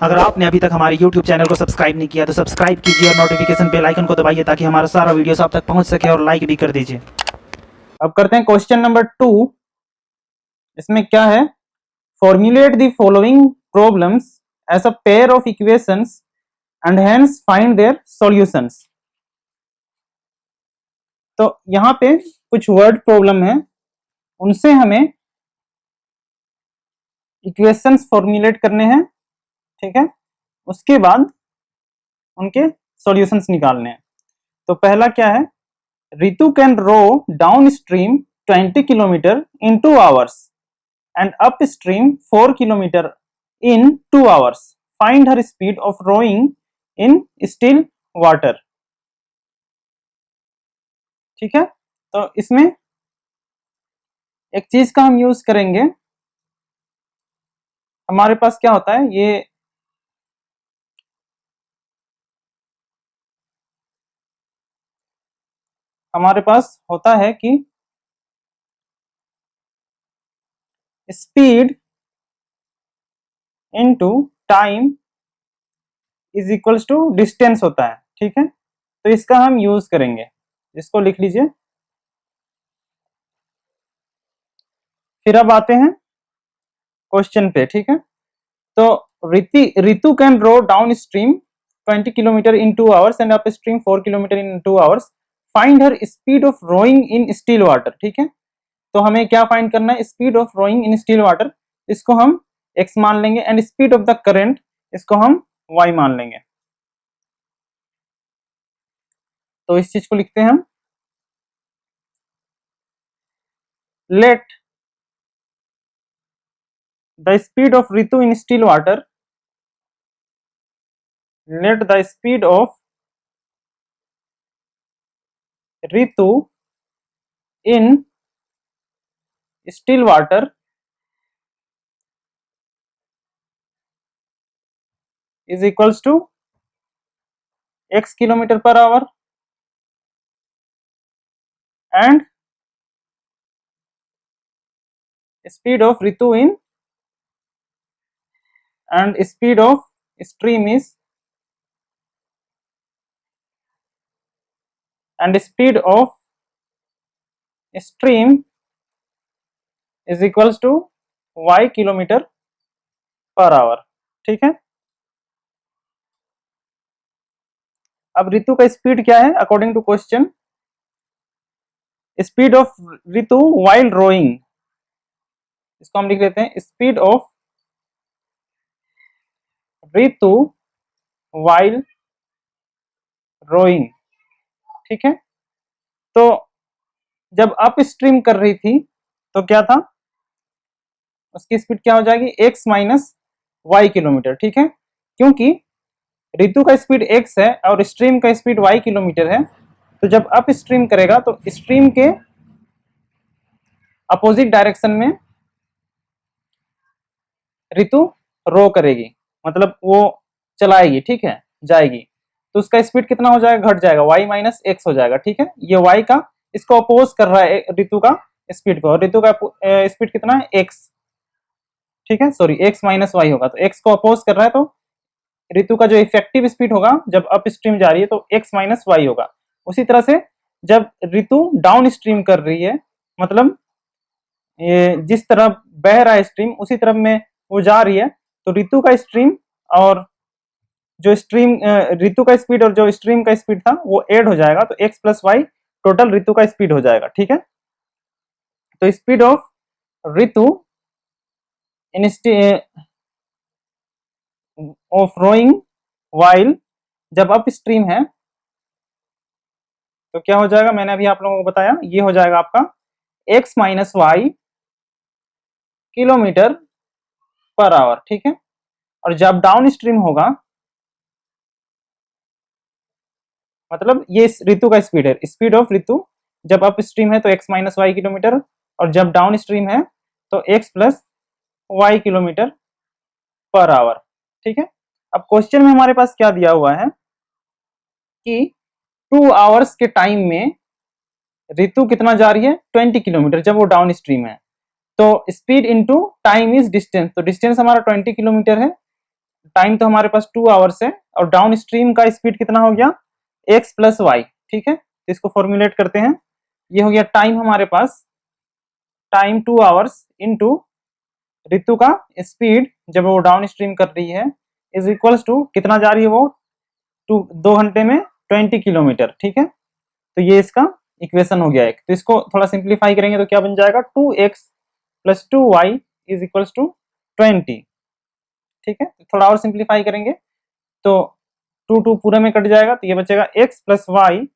अगर आपने अभी तक हमारे YouTube चैनल को सब्सक्राइब नहीं किया तो सब्सक्राइब कीजिए और नोटिफिकेशन बेल आइकन को दबाइए ताकि हमारा सारा वीडियो आप तक पहुंच सके और लाइक भी कर दीजिए। अब करते हैं क्वेश्चन नंबर 2। इसमें क्या है, formulate the following problems as a pair of equations and hence find their solutions. तो यहाँ पे कुछ वर्ड प्रॉब्लम है, उनसे हमें इक्वेशंस फॉर्मुलेट करने हैं, ठीक है। उसके बाद उनके सॉल्यूशंस निकालने हैं। तो पहला क्या है, Ritu can row downstream 20 kilometre in 2 hours and upstream 4 kilometer in 2 hours. Find her speed of rowing in still water. ठीक है, तो इसमें एक चीज का हम यूज करेंगे। हमारे पास क्या होता है, ये हमारे पास होता है कि speed into time is equals to distance होता है, ठीक है। तो इसका हम यूज करेंगे, इसको लिख लीजिए। फिर अब आते हैं क्वेश्चन पे, ठीक है। तो Ritu can row downstream 20 kilometre in 2 hours and upstream 4 kilometre in 2 hours. Find her speed of rowing in still water, ठीक है। तो हमें क्या फाइंड करना है, speed of rowing in still water, इसको हम x मान लेंगे, and speed of the current इसको हम y मान लेंगे। तो इस चीज को लिखते हैं हम, let the speed of Ritu in still water, let the speed of Ritu in still water is equals to x kilometer per hour and speed of Ritu in and speed of stream is and speed of stream is equals to y kilometre पर hour, ठीक है। अब रितु का speed क्या है according to question, speed of Ritu while rowing, इसको हम लिख लेते हैं speed of Ritu while rowing, ठीक है। तो जब अप स्ट्रीम कर रही थी तो क्या था, उसकी स्पीड क्या हो जाएगी, x माइनस वाई किलोमीटर, ठीक है। क्योंकि रितु का स्पीड x है और स्ट्रीम का स्पीड y किलोमीटर है, तो जब अप स्ट्रीम करेगा तो स्ट्रीम के अपोजिट डायरेक्शन में रितु रो करेगी, मतलब वो चलाएगी, ठीक है, जाएगी। तो उसका स्पीड कितना हो जाएगा, घट जाएगा, y माइनस एक्स हो जाएगा, ठीक है। ये y का इसको अपोज कर रहा है रितु का स्पीड को, और रितु का स्पीड कितना है x, ठीक है, सॉरी x माइनस वाई होगा, तो x को अपोज कर रहा है, तो रितु का जो इफेक्टिव स्पीड होगा जब अप स्ट्रीम जा रही है तो x माइनस वाई होगा। उसी तरह से जब रितु डाउन स्ट्रीम कर रही है, मतलब ये जिस तरफ बह रहा है स्ट्रीम उसी तरफ में वो जा रही है, तो रितु का स्ट्रीम और जो स्ट्रीम रितु का स्पीड और जो स्ट्रीम का स्पीड था वो ऐड हो जाएगा, तो x plus y total Ritu का स्पीड हो जाएगा, ठीक है। तो speed of Ritu in of rowing while जब अप स्ट्रीम है तो क्या हो जाएगा, मैंने अभी आप लोगों को बताया, ये हो जाएगा आपका x माइनस वाई किलोमीटर पर आवर, ठीक है। और जब डाउन स्ट्रीम होगा, मतलब ये रितु का स्पीड है, स्पीड ऑफ रितु जब अप स्ट्रीम है तो x माइनस वाई किलोमीटर, और जब डाउन स्ट्रीम है तो x प्लस वाई किलोमीटर पर आवर, ठीक है। अब क्वेश्चन में हमारे पास क्या दिया हुआ है कि 2 hours के टाइम में रितु कितना जा रही है, 20 किलोमीटर, जब वो डाउन स्ट्रीम है। तो speed into time is distance, तो डिस्टेंस हमारा 20 किलोमीटर है, टाइम तो हमारे पास 2 आवर्स है और डाउन स्ट्रीम का स्पीड कितना हो गया x प्लस वाई, ठीक है। तो इसको फॉर्मुलेट करते हैं, ये हो गया टाइम हमारे पास, टाइम 2 आवर्स इनटू ऋतु का स्पीड जब वो डाउन स्ट्रीम कर रही है इज इक्वल्स टू कितना जा रही है वो 2 घंटे में 20 किलोमीटर, ठीक है। तो ये इसका इक्वेशन हो गया एक। तो इसको थोड़ा सिंप्लीफाई करेंगे तो क्या बन जाएगा 2x plus 2y is equals to 20, ठीक है। थोड़ा और सिंप्लीफाई करेंगे तो 2 पूरे में कट जाएगा, तो ये बचेगा x plus y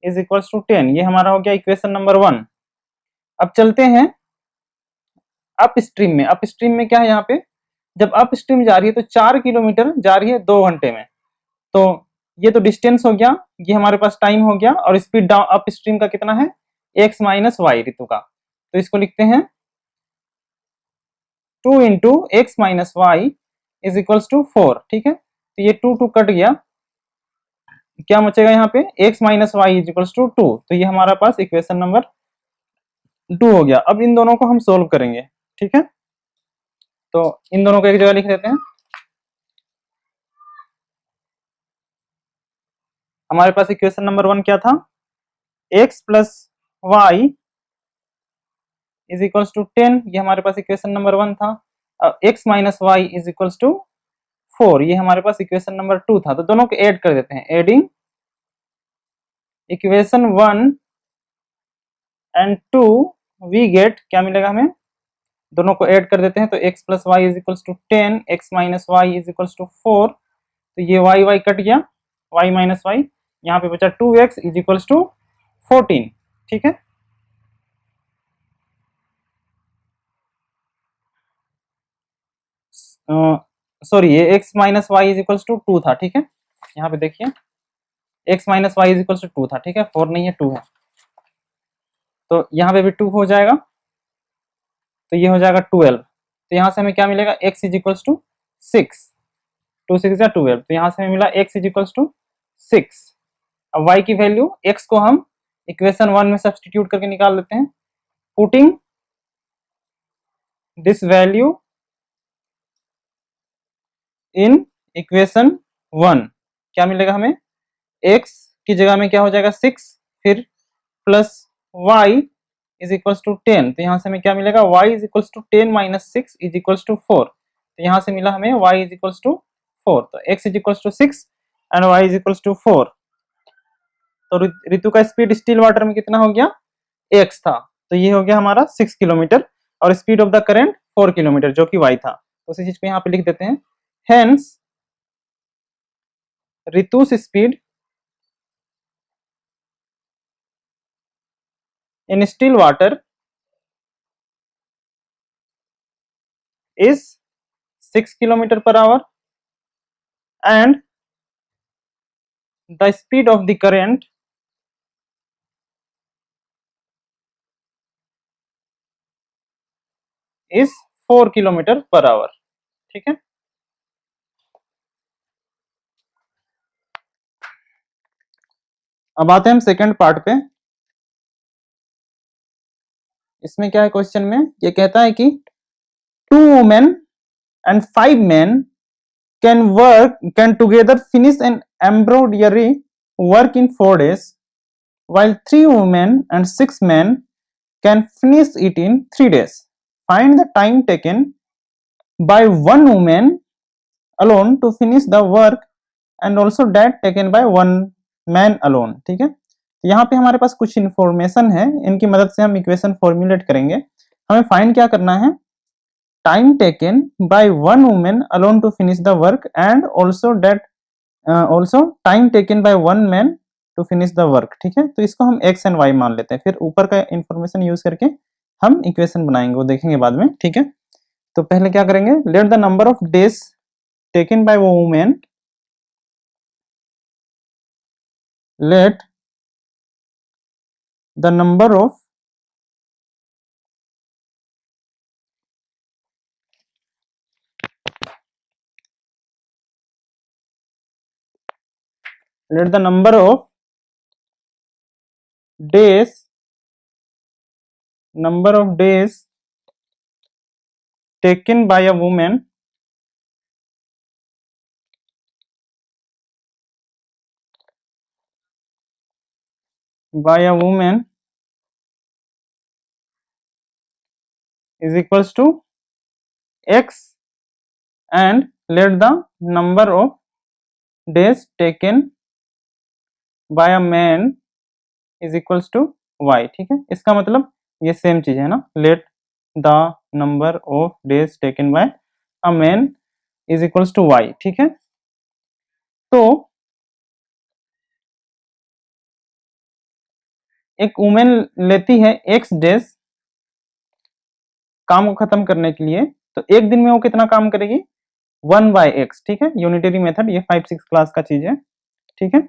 is equals to 10। ये हमारा हो गया इक्वेशन नंबर 1। अब चलते हैं अप स्ट्रीम में। अप स्ट्रीम में क्या है, यहाँ पे जब अप स्ट्रीम जा रही है तो 4 किलोमीटर जा रही है 2 घंटे में। तो ये तो डिस्टेंस हो गया, ये हमारे पास टाइम हो गया, और स्पीड डाउन अप स्ट्रीम का कितना है x माइनस वाई ऋतु का। तो इसको लिखते हैं 2 into x minus y is equals to 4, ठीक है। तो ये 2 कट गया, क्या बचेगा यहाँ पे x minus y is equals to 2। तो ये हमारा पास इक्वेशन नंबर 2 हो गया। अब इन दोनों को हम सोल्व करेंगे, ठीक है। तो इन दोनों को एक जगह लिख देते हैं। हमारे पास इक्वेशन नंबर 1 क्या था, x plus y is equals to 10, ये हमारे पास इक्वेशन नंबर 1 था। x minus y is equals to 4, ये हमारे पास इक्वेशन नंबर 2 था। तो दोनों को ऐड कर देते हैं, adding equation 1 and 2 we get, क्या मिलेगा हमें, दोनों को ऐड कर देते हैं तो x plus y is equals to 10, x minus y is equals to 4। तो ये y y कट गया, y माइनस वाई, यहाँ पे बचा 2x इज इक्वल्स टू 14, ठीक है। सॉरी, ये x minus y is equals to 2 था, ठीक है। यहाँ पे देखिए x minus y is equals to 2 था, ठीक है, 4 नहीं है 2 है। तो यहाँ पे भी 2 हो जाएगा, तो ये हो जाएगा 12। तो यहाँ से हमें क्या मिलेगा x इज इक्वल्स टू 6, 2 6 या 12। तो यहाँ से हमें मिला x इज इक्वल्स टू 6। अब y की वैल्यू x को हम इक्वेशन 1 में सब्स्टिट्यूट करके निकाल लेते हैं। Putting this value in equation 1, क्या मिलेगा हमें, x की जगह में क्या हो जाएगा 6, फिर plus y is equals to 10। तो यहाँ से हमें क्या मिलेगा y is equals to 10 minus 6 is equals to 4। तो यहाँ से मिला हमें y इज इक्वल्स टू 4। तो x is equals to 6 and y is equals to 4। तो ऋतु का स्पीड स्टिल वाटर में कितना हो गया x था, तो ये हो गया हमारा 6 किलोमीटर, और speed of the current 4 kilometre जो कि y था। तो उसी चीज को यहाँ पे लिख देते हैं, hence Ritu's speed in still water is 6 kilometer per hour and the speed of the current is 4 kilometre पर आवर, ठीक है। अब आते हैं हम सेकंड पार्ट पे। इसमें क्या है क्वेश्चन में, ये कहता है कि 2 women and 5 men can together finish an embroidery work in 4 days while 3 women and 6 men can finish it in 3 days. Find the time taken by one woman alone to finish the work and also that taken by one man alone, ठीक है। यहाँ पे हमारे पास कुछ information है, इनकी मदद से हम इक्वेशन फॉर्मुलेट करेंगे। हमें फाइंड क्या करना है, time taken by one women alone to finish the work and also time taken by one man to finish the work, ठीक है। तो इसको हम x एंड y मान लेते हैं, फिर ऊपर का इंफॉर्मेशन यूज करके हम इक्वेशन बनाएंगे, वो देखेंगे बाद में, ठीक है। तो पहले क्या करेंगे, let the number of days taken bye वो women, let the number of let the number of days taken by a woman by a women is equals to x and let the number of days taken by a man is equals to y। ठीक है, इसका मतलब ये same चीज है ना, let the number of days taken by a man is equals to y। ठीक है, तो एक वुमेन लेती है x डेज काम को खत्म करने के लिए, तो एक दिन में वो कितना काम करेगी, 1/x। ठीक है, यूनिटरी मेथड, ये 5-6 क्लास का चीज है। ठीक है,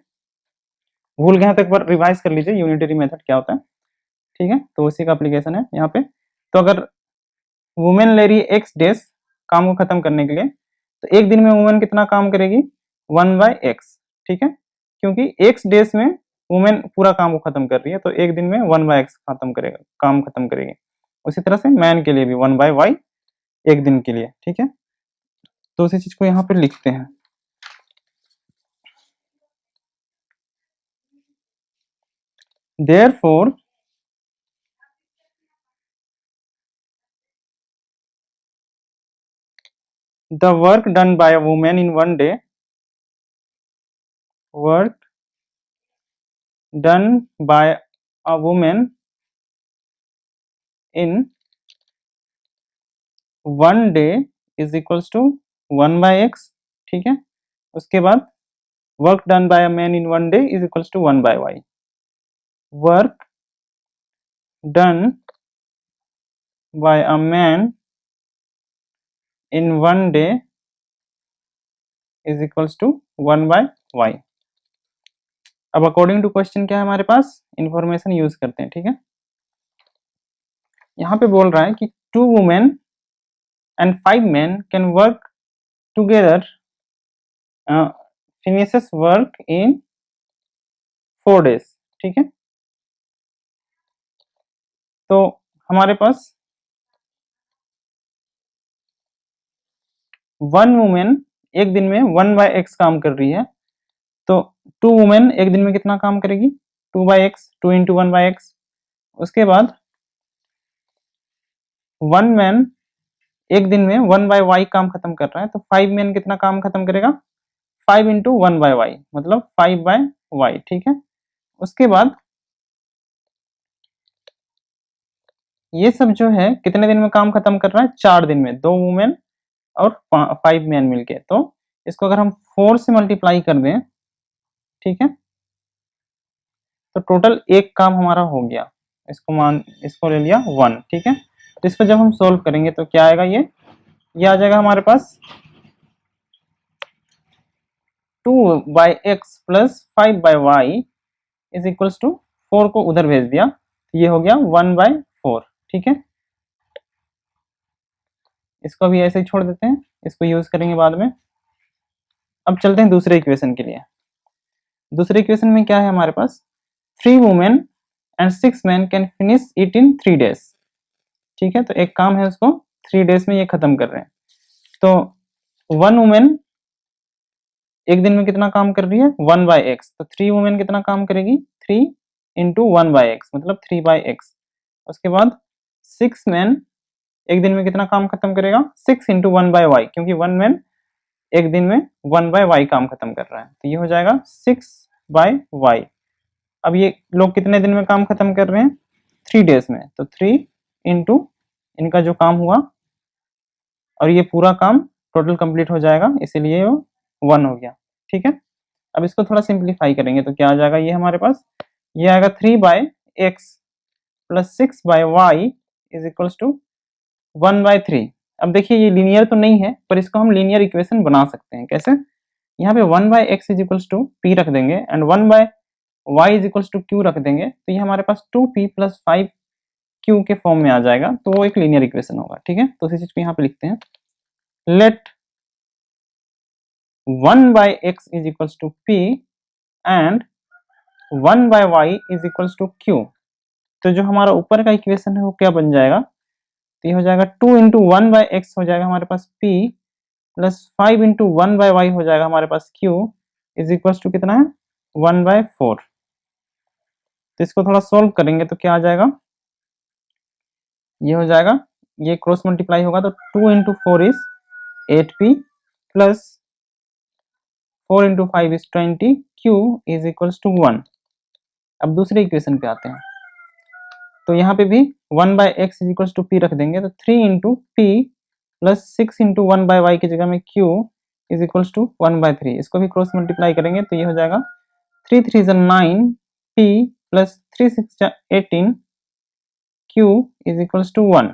भूल गए हैं तो एक बार रिवाइज कर लीजिए यूनिटरी मेथड क्या होता है। ठीक है, तो उसी का एप्लीकेशन है यहाँ पे। तो अगर वुमेन ले रही है एक्स डेज काम को खत्म करने के लिए, तो एक दिन में वुमेन कितना काम करेगी, 1/x। ठीक है, क्योंकि एक्स डेज में वुमेन पूरा काम को खत्म कर रही है, तो एक दिन में 1/x खत्म करेगा, काम खत्म करेगी। उसी तरह से मैन के लिए भी 1/y एक दिन के लिए। ठीक है, तो उसी चीज को यहाँ पे लिखते हैं। Therefore the work done by a woman in one day, work done by a woman in one day is equals to 1/x। ठीक है, उसके बाद work done by a man in one day is equals to 1/y। work done by a man in one day is equals to 1/y। अब according to question क्या है हमारे पास, information use करते हैं। ठीक है, यहाँ पे बोल रहा है कि 2 women and 5 men can work together, finishes work in 4 days। ठीक है, तो हमारे पास 1 वुमेन एक दिन में 1/x काम कर रही है, तो 2 वुमेन एक दिन में कितना काम करेगी, 2/x, 2 इंटू 1/x। उसके बाद 1 मैन एक दिन में 1/y काम खत्म कर रहा है, तो 5 मैन कितना काम खत्म करेगा, 5 इंटू 1/y, मतलब 5/y। ठीक है, उसके बाद ये सब जो है कितने दिन में काम खत्म कर रहा है, 4 दिन में, 2 वुमेन और 5 मैन मिलके। तो इसको अगर हम 4 से मल्टीप्लाई कर दें, ठीक है, तो टोटल एक काम हमारा हो गया। इसको ले लिया 1। ठीक है, तो इसको जब हम सोल्व करेंगे तो क्या आएगा, ये आ जाएगा हमारे पास 2/x plus 5/y is equals to 4 को उधर भेज दिया, तो ये हो गया 1/4। ठीक है, इसको भी ऐसे ही छोड़ देते हैं, इसको यूज करेंगे बाद में। अब चलते हैं दूसरे इक्वेशन के लिए। दूसरे इक्वेशन में क्या है हमारे पास, 3 women and 6 man can finish it in 3 days. ठीक है, तो एक काम है उसको 3 डेज में ये खत्म कर रहे हैं। तो 1 वुमेन एक दिन में कितना काम कर रही है, 1/x, तो 3 वुमेन कितना काम करेगी, 3 इंटू 1/x, मतलब 3/x। उसके बाद 6 मैन एक दिन में कितना काम खत्म करेगा, 6 इंटू 1/y, क्योंकि 1 मैन एक दिन में 1/y काम खत्म कर रहा है, तो ये हो जाएगा 6/y। अब ये लोग कितने दिन में काम खत्म कर रहे हैं, 3 डेज में, तो 3 इंटू इनका जो काम हुआ और ये पूरा काम टोटल कंप्लीट हो जाएगा, इसीलिए वो 1 हो गया। ठीक है, अब इसको थोड़ा सिंप्लीफाई करेंगे तो क्या आ जाएगा, ये हमारे पास ये आएगा 3/x plus 6/y is equals to 1/3। अब देखिए ये लीनियर तो नहीं है, पर इसको हम लीनियर इक्वेशन बना सकते हैं। कैसे, यहाँ पे 1/x is equals to p रख देंगे and 1/y is equals to q रख देंगे, तो ये हमारे पास 2p प्लस 5q के फॉर्म में आ जाएगा, तो वो एक लीनियर इक्वेशन होगा। ठीक है, तो उसी चीज को यहाँ पे लिखते हैं, let 1/x is equals to p and 1/y is equals to q। तो जो हमारा ऊपर का इक्वेशन है वो क्या बन जाएगा, तो ये हो जाएगा 2 इंटू 1/x हो जाएगा हमारे पास p प्लस 5 इंटू 1/y हो जाएगा हमारे पास q इज इक्वल्स टू कितना है, 1/4। तो इसको थोड़ा सोल्व करेंगे तो क्या आ जाएगा, ये हो जाएगा, ये क्रॉस मल्टीप्लाई होगा तो 2 into 4 is 8p plus 4 into 5 is 20, q is equals to 1। अब दूसरे इक्वेशन पे आते हैं, तो यहाँ पे भी 1 by x is equals to p रख देंगे, तो 3 into p plus 6 into 1 by y की जगह में q is equals to 1 by 3। इसको भी क्रॉस मल्टीप्लाई करेंगे तो ये हो जाएगा 3 3 is 9 p plus 3 6 18 q is equals to 1।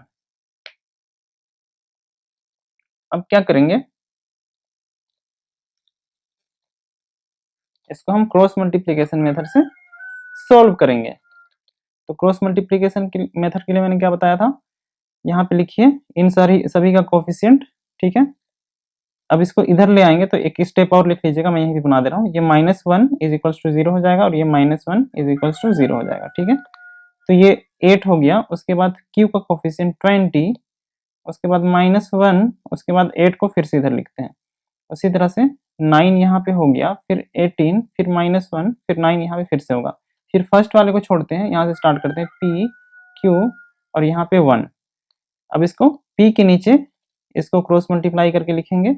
अब क्या करेंगे, इसको हम क्रॉस मल्टीप्लिकेशन मेथड से सॉल्व करेंगे। तो क्रॉस मल्टीप्लिकेशन मेथड के लिए मैंने क्या बताया था, यहाँ पे लिखिए इन सभी का कोफिशिएंट, ठीक है। अब इसको इधर ले आएंगे तो एक स्टेप और लिख लीजिएगा, मैं यहीं भी बना दे रहा हूँ, ये -1 इज इक्वल्स टू 0 हो जाएगा और ये -1 इज इक्वल्स टू 0 हो जाएगा, ठीक है। तो ये 8 हो गया, उसके बाद q का कोफिशिएंट 20, उसके बाद -1, उसके बाद 8 को फिर से इधर लिखते हैं, उसी तरह से 9 यहाँ पे हो गया, फिर 18, फिर -1, फिर 9 यहाँ पे फिर से होगा, फिर फर्स्ट वाले को छोड़ते हैं, यहाँ से स्टार्ट करते हैं p q और यहाँ पे 1। अब इसको p के नीचे इसको क्रॉस मल्टीप्लाई करके लिखेंगे,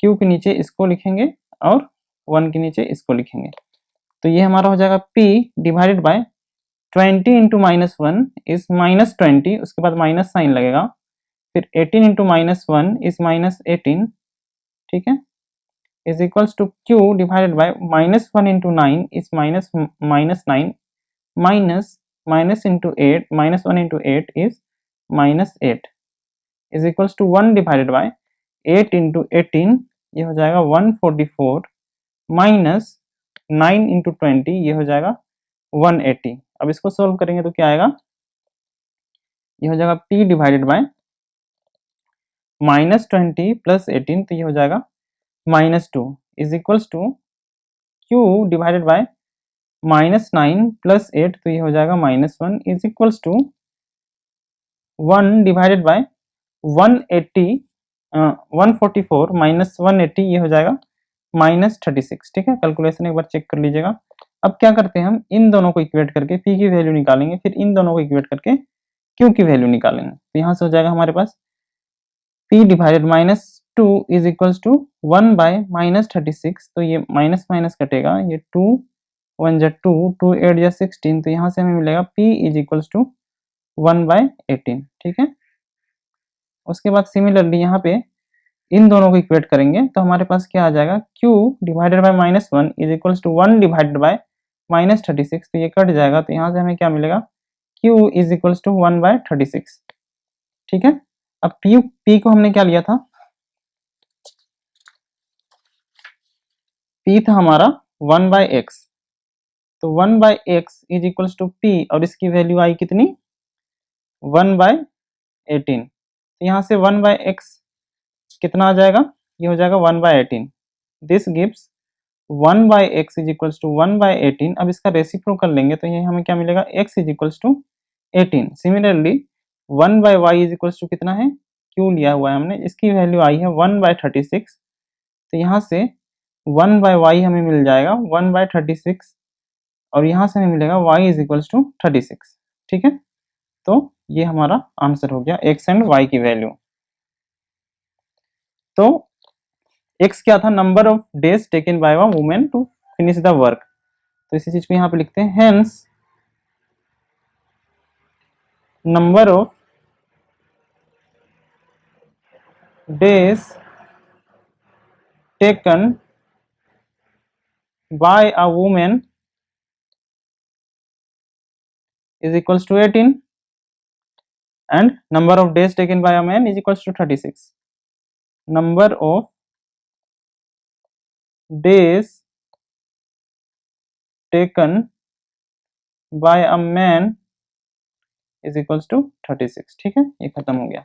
q के नीचे इसको लिखेंगे और 1 के नीचे इसको लिखेंगे, तो ये हमारा हो जाएगा p divided by 20 into -1 is -20, उसके बाद माइनस साइन लगेगा, फिर 18 इंटू -1 इज -18, ठीक है, is equals to q divided by -1 into 9 is -9 minus into 8 -1 into 8 is -8 is equals to 1 divided by 8 into 18, ये हो जाएगा 144 माइनस 9 इंटू 20, ये हो जाएगा 180। अब इसको सोल्व करेंगे तो क्या आएगा, ये हो जाएगा p डिवाइडेड बाय -20 प्लस 18, तो ये हो जाएगा -2 is equals to q divided by -9 plus 8, तो ये हो जाएगा -1 is equals to 1 divided by 180 144 minus 180, ये हो जाएगा -36, ठीक है। कैलकुलेशन एक बार चेक कर लीजिएगा। अब क्या करते हैं, हम इन दोनों को इक्वेट करके p की वैल्यू निकालेंगे, फिर इन दोनों को इक्वेट करके q की वैल्यू निकालेंगे, तो यहाँ से हो जाएगा हमारे पास p divided -2 is equals to 1 by -36, तो ये माइनस माइनस कटेगा, ये 2 1 जा 2 2 8 जा 16, तो यहाँ से हमें मिलेगा p is equals to 1 by 18, ठीक है। उसके बाद सिमिलरली यहाँ पे इन दोनों को इक्वेट करेंगे तो हमारे पास क्या आ जाएगा, q divided by -1 is equals to 1 divided by -36, तो ये कट जाएगा, तो यहाँ से हमें क्या मिलेगा, q is equals to 1 by 36, ठीक है। अब p को हमने क्या लिया था, p था हमारा 1 बाय x, तो 1 by x is equals to p और इसकी वैल्यू आई कितनी 1 बाय 18, तो यहाँ से 1 बाय x कितना आ जाएगा, ये हो जाएगा 1 by 18, this gives 1 by x is equals to 1 by 18। अब इसका रेसिप्रोकल लेंगे तो ये हमें क्या मिलेगा, x is equals to 18। Similarly 1 by y is equals to कितना है, q लिया हुआ है हमने, इसकी वैल्यू आई है 1 बाय 36, तो यहाँ से 1 बाय y हमें मिल जाएगा 1 बाय 36 और यहाँ से हमें मिलेगा y इज इक्वल्स टू 36, ठीक है। तो ये हमारा आंसर हो गया x एंड y की वैल्यू। तो x क्या था, number of days taken by a women to finish the work, तो इसी चीज को यहाँ पे लिखते हैं, hence number of days taken by a women is equals to 18 and number of days taken by a man is equals to 36. Number of days taken by a man is equals to 36, ठीक है, ये खत्म हो गया।